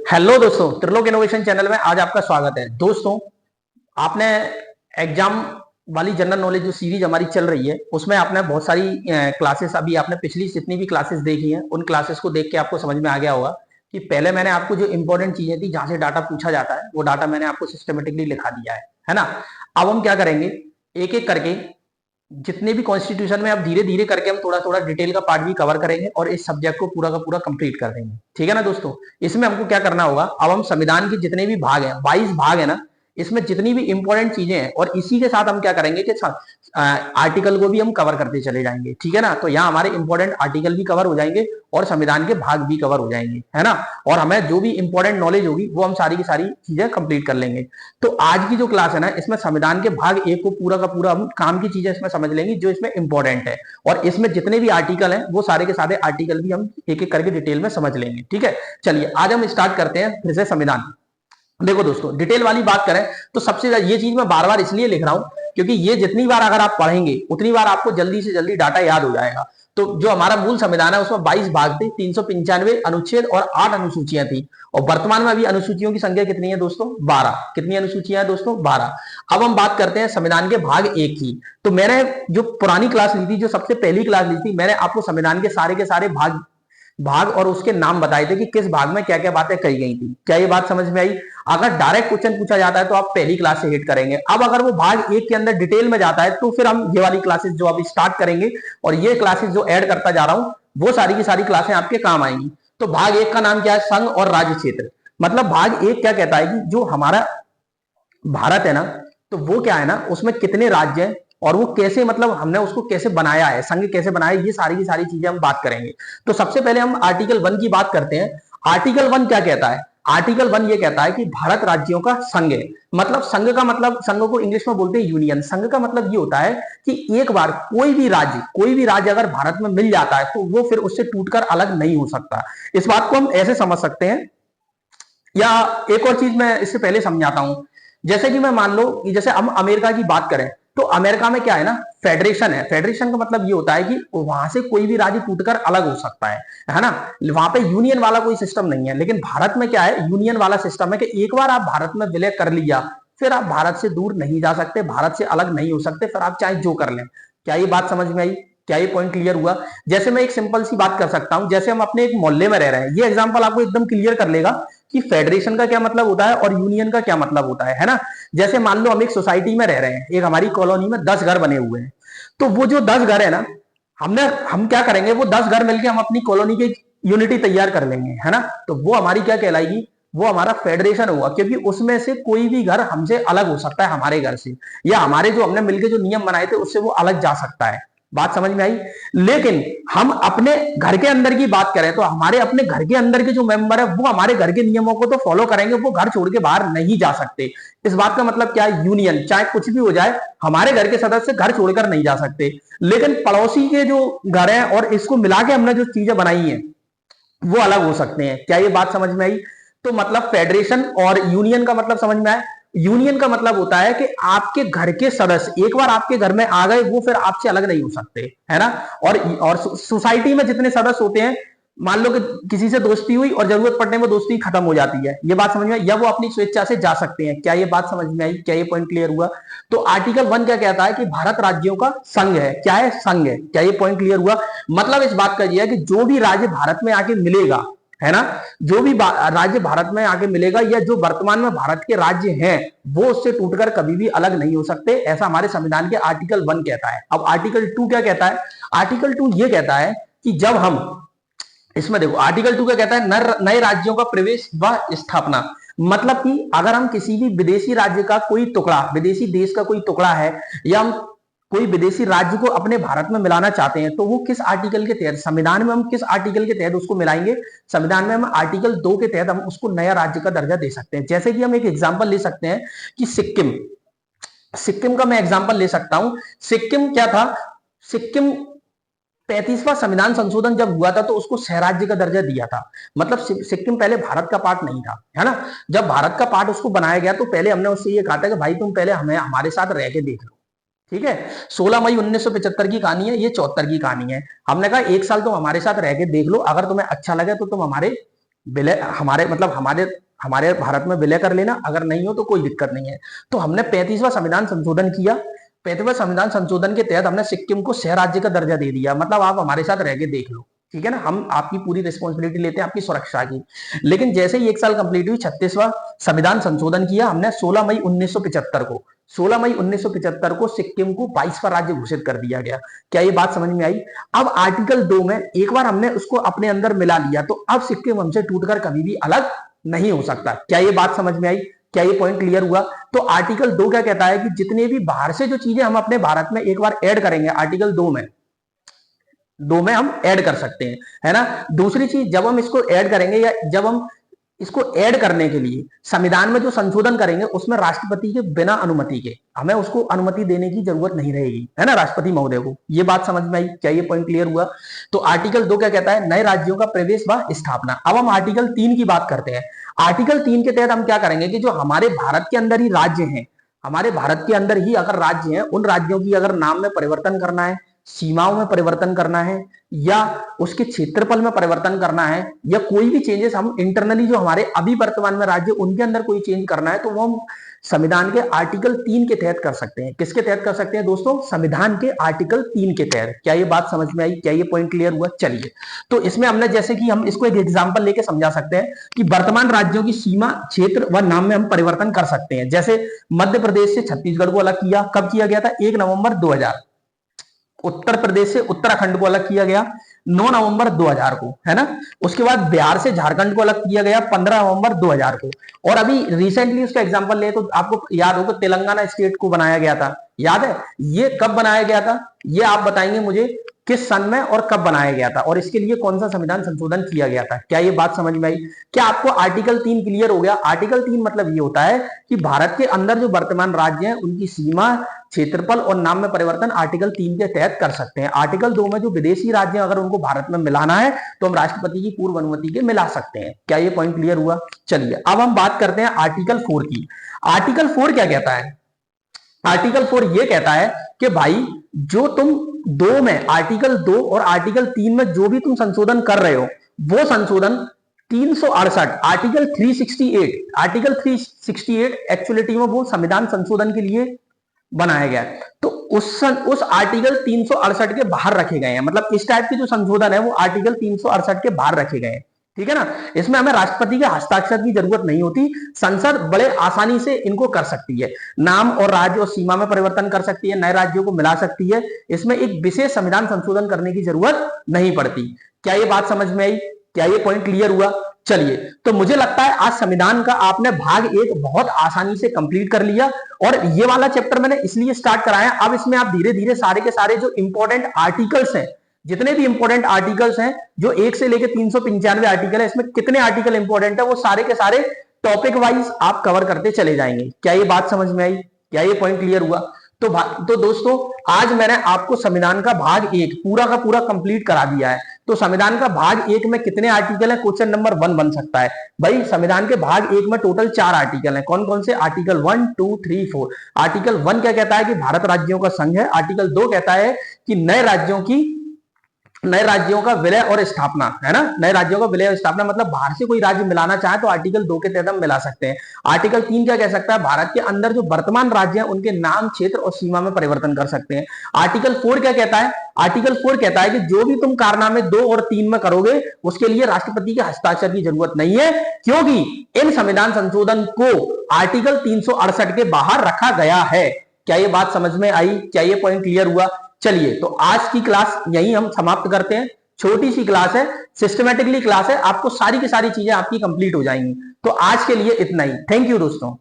Hello दोस्तों, Trilok innovation channel में आज आपका स्वागत है। दोस्तों, आपने एग्जाम वाली जनरल नॉलेज जो सीरीज हमारी चल रही है उसमें आपने बहुत सारी क्लासेस, अभी आपने पिछली जितनी भी क्लासेस देखी हैं उन क्लासेस को देख के आपको समझ में आ गया होगा कि पहले मैंने आपको जो इंपॉर्टेंट चीजें थी जहां से डाटा पूछा जाता है वो डाटा मैंने आपको सिस्टमेटिकली लिखा दिया है ना। अब हम क्या करेंगे, एक एक करके जितने भी कॉन्स्टिट्यूशन में अब धीरे धीरे करके हम थोड़ा थोड़ा डिटेल का पार्ट भी कवर करेंगे और इस सब्जेक्ट को पूरा का पूरा कंप्लीट कर देंगे। ठीक है ना दोस्तों। इसमें हमको क्या करना होगा, अब हम संविधान के जितने भी भाग हैं, 22 भाग है ना, इसमें जितनी भी इंपॉर्टेंट चीजें हैं और इसी के साथ हम क्या करेंगे कि आर्टिकल को भी हम कवर करते चले जाएंगे। ठीक है ना। तो यहाँ हमारे इंपॉर्टेंट आर्टिकल भी कवर हो जाएंगे और संविधान के भाग भी कवर हो जाएंगे, है ना। और हमें जो भी इंपॉर्टेंट नॉलेज होगी वो हम सारी की सारी चीजें कंप्लीट कर लेंगे। तो आज की जो क्लास है ना, इसमें संविधान के भाग एक को पूरा का पूरा हम काम की चीजें इसमें समझ लेंगे जो इसमें इंपॉर्टेंट है, और इसमें जितने भी आर्टिकल हैं वो सारे के सारे आर्टिकल भी हम एक एक करके डिटेल में समझ लेंगे। ठीक है, चलिए आज हम स्टार्ट करते हैं फिर से संविधान। देखो दोस्तों, डिटेल वाली बात करें तो सबसे ये चीज मैं बार बार इसलिए लिख रहा हूं क्योंकि ये जितनी बार अगर आप पढ़ेंगे उतनी बार आपको जल्दी से जल्दी डाटा याद हो जाएगा। तो जो हमारा मूल संविधान है उसमें 22 भाग थे, 395 अनुच्छेद और 8 अनुसूचियां थी। और वर्तमान में अभी अनुसूचियों की संख्या कितनी है दोस्तों? 12। कितनी अनुसूचियां हैं दोस्तों? 12। अब हम बात करते हैं संविधान के भाग एक की। तो मैंने जो पुरानी क्लास ली थी, जो सबसे पहली क्लास ली थी, मैंने आपको संविधान के सारे भाग भाग और उसके नाम बताए थे कि किस भाग में क्या क्या बातें कही गई थी। क्या ये बात समझ में आई? अगर डायरेक्ट क्वेश्चन पूछा जाता है तो आप पहली क्लास से हिट करेंगे। अब अगर वो भाग एक के अंदर डिटेल में जाता है तो फिर हम ये वाली क्लासेस जो अभी स्टार्ट करेंगे और ये क्लासेस जो ऐड करता जा रहा हूं वो सारी की सारी क्लासें आपके काम आएंगी। तो भाग एक का नाम क्या है? संघ और राज्य क्षेत्र। मतलब भाग एक क्या कहता है कि जो हमारा भारत है ना, तो वो क्या है ना, उसमें कितने राज्य हैं और वो कैसे, मतलब हमने उसको कैसे बनाया है, संघ कैसे बनाया, ये सारी की सारी चीजें हम बात करेंगे। तो सबसे पहले हम आर्टिकल 1 की बात करते हैं। आर्टिकल 1 क्या कहता है? आर्टिकल 1 ये कहता है कि भारत राज्यों का संघ है। मतलब संघ का मतलब, संघ को इंग्लिश में बोलते हैं यूनियन। संघ का मतलब ये होता है कि एक बार कोई भी राज्य अगर भारत में मिल जाता है तो वो फिर उससे टूटकर अलग नहीं हो सकता। इस बात को हम ऐसे समझ सकते हैं, या एक और चीज मैं इससे पहले समझाता हूं। जैसे कि मैं मान लो कि जैसे हम अमेरिका की बात करें तो अमेरिका में क्या है ना, फेडरेशन है। फेडरेशन का मतलब ये होता है कि वहां से कोई भी राज्य टूटकर अलग हो सकता है ना। वहां पे यूनियन वाला कोई सिस्टम नहीं है। लेकिन भारत में क्या है, यूनियन वाला सिस्टम है कि एक बार आप भारत में विलय कर लिया फिर आप भारत से दूर नहीं जा सकते, भारत से अलग नहीं हो सकते, फिर आप चाहे जो कर लें। क्या ये बात समझ में आई? क्या ये पॉइंट क्लियर हुआ? जैसे मैं एक सिंपल सी बात कर सकता हूं, जैसे हम अपने एक मोहल्ले में रह रहे हैं, ये एग्जांपल आपको एकदम क्लियर कर लेगा कि फेडरेशन का क्या मतलब होता है और यूनियन का क्या मतलब होता है ना। जैसे मान लो हम एक सोसाइटी में रह रहे हैं, एक हमारी कॉलोनी में 10 घर बने हुए हैं। तो वो जो 10 घर है ना, हम क्या करेंगे, वो 10 घर मिलकर हम अपनी कॉलोनी की यूनिटी तैयार कर लेंगे, है ना। तो वो हमारी क्या कहलाएगी? वो हमारा फेडरेशन होगा, क्योंकि उसमें से कोई भी घर हमसे अलग हो सकता है, हमारे घर से, या हमारे जो हमने मिलकर जो नियम बनाए थे उससे वो अलग जा सकता है। बात समझ में आई? लेकिन हम अपने घर के अंदर की बात करें तो हमारे अपने घर के अंदर के जो मेंबर है वो हमारे घर के नियमों को तो फॉलो करेंगे, वो घर छोड़ के बाहर नहीं जा सकते। इस बात का मतलब क्या है? यूनियन, चाहे कुछ भी हो जाए, हमारे घर के सदस्य घर छोड़कर नहीं जा सकते। लेकिन पड़ोसी के जो घर है और इसको मिला के हमने जो चीजें बनाई हैं वो अलग हो सकते हैं। क्या ये बात समझ में आई? तो मतलब फेडरेशन और यूनियन का मतलब समझ में आया। यूनियन का मतलब होता है कि आपके घर के सदस्य एक बार आपके घर में आ गए वो फिर आपसे अलग नहीं हो सकते, है ना। और सोसाइटी में जितने सदस्य होते हैं, मान लो कि किसी से दोस्ती हुई और जरूरत पड़ने में दोस्ती खत्म हो जाती है, ये बात समझ में आई, या वो अपनी स्वेच्छा से जा सकते हैं। क्या ये बात समझ में आई? क्या ये पॉइंट क्लियर हुआ? तो आर्टिकल 1 क्या कहता है कि भारत राज्यों का संघ है। क्या है? संघ है। क्या ये पॉइंट क्लियर हुआ? मतलब इस बात का यह है कि जो भी राज्य भारत में आके मिलेगा, है ना, जो भी राज्य भारत में आके मिलेगा या जो वर्तमान में भारत के राज्य हैं वो उससे टूटकर कभी भी अलग नहीं हो सकते, ऐसा हमारे संविधान के आर्टिकल 1 कहता है। अब आर्टिकल 2 क्या कहता है? आर्टिकल 2 ये कहता है कि जब हम, इसमें देखो आर्टिकल 2 क्या कहता है, नए राज्यों का प्रवेश व स्थापना। मतलब कि अगर हम किसी भी विदेशी राज्य का कोई टुकड़ा, विदेशी देश का कोई टुकड़ा है, या हम कोई विदेशी राज्य को अपने भारत में मिलाना चाहते हैं तो वो किस आर्टिकल के तहत, संविधान में हम किस आर्टिकल के तहत उसको मिलाएंगे? संविधान में हम आर्टिकल 2 के तहत हम उसको नया राज्य का दर्जा दे सकते हैं। जैसे कि हम एक एग्जांपल ले सकते हैं कि सिक्किम, सिक्किम का मैं एग्जांपल ले सकता हूं। सिक्किम क्या था? सिक्किम 35वां संविधान संशोधन जब हुआ था तो उसको सह राज्य का दर्जा दिया था। मतलब सिक्किम पहले भारत का पार्ट नहीं था, है ना। जब भारत का पार्ट उसको बनाया गया तो पहले हमने उससे ये कहा था कि भाई तुम पहले हमें हमारे साथ रह के देख लो। ठीक है, 16 मई 1975 की कहानी है, ये 74 की कहानी है। हमने कहा एक साल तुम हमारे साथ रह के देख लो, अगर तुम्हें अच्छा लगे तो तुम हमारे विलय हमारे मतलब हमारे भारत में विलय कर लेना, अगर नहीं हो तो कोई दिक्कत नहीं है। तो हमने 35वां संविधान संशोधन किया। 35वें संविधान संशोधन के तहत हमने सिक्किम को सह राज्य का दर्जा दे दिया। मतलब आप हमारे साथ रह के देख लो, ठीक है ना, हम आपकी पूरी रिस्पॉन्सिबिलिटी लेते हैं आपकी सुरक्षा की। लेकिन जैसे ही 1 साल कंप्लीट हुई, 36वां संविधान संशोधन किया हमने 16 मई 1975 को। 16 मई 1975 को सिक्किम को 22वां राज्य घोषित कर दिया गया। क्या ये बात समझ में आई? अब आर्टिकल 2 में एक बार हमने उसको अपने अंदर मिला लिया, तो अब सिक्किम हमसे टूटकर कभी भी अलग नहीं हो सकता। क्या ये बात समझ में आई? क्या ये पॉइंट क्लियर हुआ? तो आर्टिकल 2 क्या कहता है कि जितने भी बाहर से जो चीजें हम अपने भारत में एक बार ऐड करेंगे, आर्टिकल 2 में हम ऐड कर सकते हैं, है ना। दूसरी चीज, जब हम इसको ऐड करेंगे या जब हम इसको ऐड करने के लिए संविधान में जो संशोधन करेंगे, उसमें राष्ट्रपति के बिना अनुमति के हमें उसको अनुमति देने की जरूरत नहीं रहेगी, है ना, राष्ट्रपति महोदय को। ये बात समझ में आई? क्या ये पॉइंट क्लियर हुआ? तो आर्टिकल 2 क्या कहता है? नए राज्यों का प्रवेश व स्थापना। अब हम आर्टिकल 3 की बात करते हैं। आर्टिकल 3 के तहत हम क्या करेंगे कि जो हमारे भारत के अंदर ही राज्य हैं, हमारे भारत के अंदर ही अगर राज्य हैं, उन राज्यों की अगर नाम में परिवर्तन करना है, सीमाओं में परिवर्तन करना है, या उसके क्षेत्रफल में परिवर्तन करना है, या कोई भी चेंजेस हम इंटरनली जो हमारे अभी वर्तमान में राज्य उनके अंदर कोई चेंज करना है, तो वो हम संविधान के आर्टिकल 3 के तहत कर सकते हैं। किसके तहत कर सकते हैं दोस्तों? संविधान के आर्टिकल 3 के तहत। क्या ये बात समझ में आई? क्या ये पॉइंट क्लियर हुआ? चलिए, तो इसमें हमने जैसे कि हम इसको एक एग्जांपल लेके समझा सकते हैं कि वर्तमान राज्यों की सीमा, क्षेत्र व नाम में हम परिवर्तन कर सकते हैं। जैसे मध्य प्रदेश से छत्तीसगढ़ को अलग किया, कब किया गया था? 1 नवंबर 2000। उत्तर प्रदेश से उत्तराखंड को अलग किया गया 9 नवंबर 2000 को, है ना। उसके बाद बिहार से झारखंड को अलग किया गया 15 नवंबर 2000 को। और अभी रिसेंटली उसका एग्जांपल ले तो आपको याद होगा, तेलंगाना स्टेट को बनाया गया था, याद है? ये कब बनाया गया था? ये आप बताएंगे मुझे किस सन में और कब बनाया गया था, और इसके लिए कौन सा संविधान संशोधन किया गया था। क्या ये बात समझ में आई? क्या आपको आर्टिकल 3 क्लियर हो गया? आर्टिकल 3 मतलब ये होता है कि भारत के अंदर जो वर्तमान राज्य हैं उनकी सीमा, क्षेत्रफल और नाम में परिवर्तन आर्टिकल 3 के तहत कर सकते हैं। आर्टिकल 2 में जो विदेशी राज्य हैं, अगर उनको भारत में मिलाना है तो हम राष्ट्रपति की पूर्व अनुमति के मिला सकते हैं। क्या ये पॉइंट क्लियर हुआ? चलिए, अब हम बात करते हैं आर्टिकल 4 की। आर्टिकल 4 क्या कहता है? आर्टिकल 4 ये कहता है कि भाई, जो तुम 2 में, आर्टिकल 2 और आर्टिकल 3 में जो भी तुम संशोधन कर रहे हो, वो संशोधन 368, आर्टिकल 368, आर्टिकल 368 एक्चुअलिटी में वो संविधान संशोधन के लिए बनाया गया है। तो उस आर्टिकल 368 के बाहर रखे गए हैं। मतलब इस टाइप के जो संशोधन है वो आर्टिकल 368 के बाहर रखे गए हैं, ठीक है ना। इसमें हमें राष्ट्रपति के हस्ताक्षर की जरूरत नहीं होती। संसद बड़े आसानी से इनको कर सकती है। नाम और राज्य और सीमा में परिवर्तन कर सकती है, नए राज्यों को मिला सकती है। इसमें एक विशेष संविधान संशोधन करने की जरूरत नहीं पड़ती। क्या ये बात समझ में आई? क्या ये पॉइंट क्लियर हुआ? चलिए, तो मुझे लगता है आज संविधान का आपने भाग 1 बहुत आसानी से कंप्लीट कर लिया। और ये वाला चैप्टर मैंने इसलिए स्टार्ट कराया, अब इसमें आप धीरे धीरे सारे के सारे जो इंपॉर्टेंट आर्टिकल्स हैं, जितने भी इंपॉर्टेंट आर्टिकल्स हैं, जो 1 से लेकर 395 आर्टिकल है, इसमें कितने आर्टिकल इंपॉर्टेंट है वो सारे के सारे टॉपिक वाइज आप कवर करते चले जाएंगे। क्या ये बात समझ में आई? क्या ये पॉइंट क्लियर हुआ? तो दोस्तों, आज मैंने आपको संविधान का भाग 1 पूरा का पूरा कंप्लीट करा दिया है। तो संविधान का भाग 1 में कितने आर्टिकल है? क्वेश्चन नंबर 1 बन सकता है भाई। संविधान के भाग 1 में टोटल 4 आर्टिकल हैं। कौन कौन से? आर्टिकल 1, 2, 3, 4। आर्टिकल 1 क्या कहता है कि भारत राज्यों का संघ है। आर्टिकल 2 कहता है कि नए राज्यों का विलय और स्थापना, है ना। नए राज्यों का विलय और स्थापना मतलब बाहर से कोई राज्य मिलाना चाहे तो आर्टिकल 2 के तहत हम मिला सकते हैं। आर्टिकल 3 क्या कह सकता है? भारत के अंदर जो वर्तमान राज्य हैं उनके नाम, क्षेत्र और सीमा में परिवर्तन कर सकते हैं। आर्टिकल 4 क्या कहता है? आर्टिकल 4 कहता है कि जो भी तुम कारनामे 2 और 3 में करोगे उसके लिए राष्ट्रपति के हस्ताक्षर की जरूरत नहीं है, क्योंकि इन संविधान संशोधन को आर्टिकल 368 के बाहर रखा गया है। क्या ये बात समझ में आई? क्या ये पॉइंट क्लियर हुआ? चलिए, तो आज की क्लास यही हम समाप्त करते हैं। छोटी सी क्लास है, सिस्टमेटिकली क्लास है, आपको सारी की सारी चीजें आपकी कंप्लीट हो जाएंगी। तो आज के लिए इतना ही। थैंक यू दोस्तों।